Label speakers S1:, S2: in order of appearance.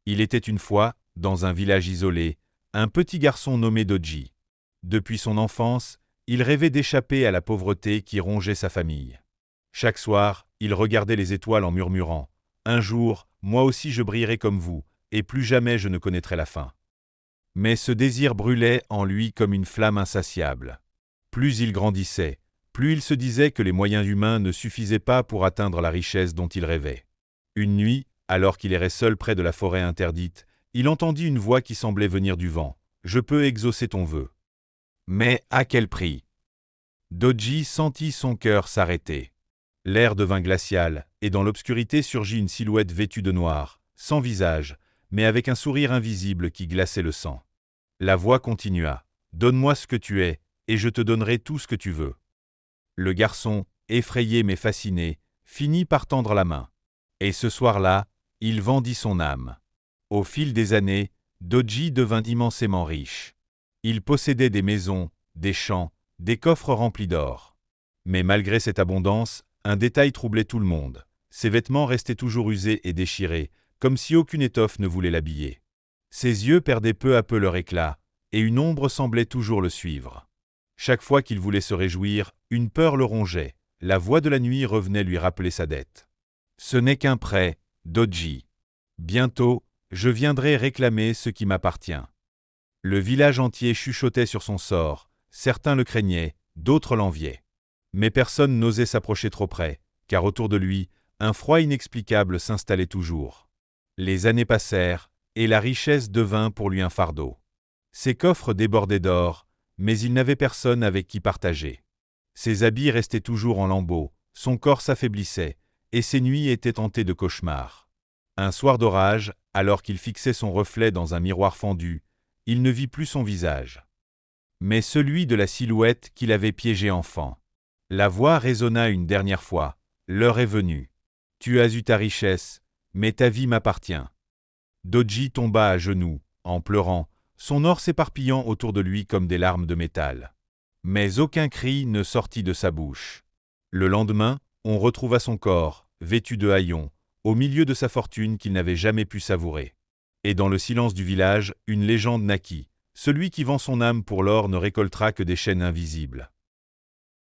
S1: Il était une fois, dans un village isolé, un petit garçon nommé Doji. Depuis son enfance, il rêvait d'échapper à la pauvreté qui rongeait sa famille. Chaque soir, il regardait les étoiles en murmurant « Un jour, moi aussi je brillerai comme vous, et plus jamais je ne connaîtrai la faim. » Mais ce désir brûlait en lui comme une flamme insatiable. Plus il grandissait, plus il se disait que les moyens humains ne suffisaient pas pour atteindre la richesse dont il rêvait. Une nuit, alors qu'il errait seul près de la forêt interdite, il entendit une voix qui semblait venir du vent. « Je peux exaucer ton vœu. » Mais à quel prix? Doji sentit son cœur s'arrêter. L'air devint glacial, et dans l'obscurité surgit une silhouette vêtue de noir, sans visage, mais avec un sourire invisible qui glaçait le sang. La voix continua. « Donne-moi ce que tu es, et je te donnerai tout ce que tu veux. » Le garçon, effrayé mais fasciné, finit par tendre la main. Et ce soir-là, il vendit son âme. Au fil des années, Doji devint immensément riche. Il possédait des maisons, des champs, des coffres remplis d'or. Mais malgré cette abondance, un détail troublait tout le monde. Ses vêtements restaient toujours usés et déchirés, comme si aucune étoffe ne voulait l'habiller. Ses yeux perdaient peu à peu leur éclat, et une ombre semblait toujours le suivre. Chaque fois qu'il voulait se réjouir, une peur le rongeait. La voix de la nuit revenait lui rappeler sa dette. « Ce n'est qu'un prêt, Doji. Bientôt, je viendrai réclamer ce qui m'appartient. » Le village entier chuchotait sur son sort. Certains le craignaient, d'autres l'enviaient. Mais personne n'osait s'approcher trop près, car autour de lui, un froid inexplicable s'installait toujours. Les années passèrent, et la richesse devint pour lui un fardeau. Ses coffres débordaient d'or, mais il n'avait personne avec qui partager. Ses habits restaient toujours en lambeaux, son corps s'affaiblissait, et ses nuits étaient hantées de cauchemars. Un soir d'orage, alors qu'il fixait son reflet dans un miroir fendu, il ne vit plus son visage, mais celui de la silhouette qu'il avait piégée enfant. La voix résonna une dernière fois. « L'heure est venue. Tu as eu ta richesse, mais ta vie m'appartient. » Doji tomba à genoux, en pleurant, son or s'éparpillant autour de lui comme des larmes de métal. Mais aucun cri ne sortit de sa bouche. Le lendemain, on retrouva son corps, vêtu de haillons, au milieu de sa fortune qu'il n'avait jamais pu savourer. Et dans le silence du village, une légende naquit. Celui qui vend son âme pour l'or ne récoltera que des chaînes invisibles.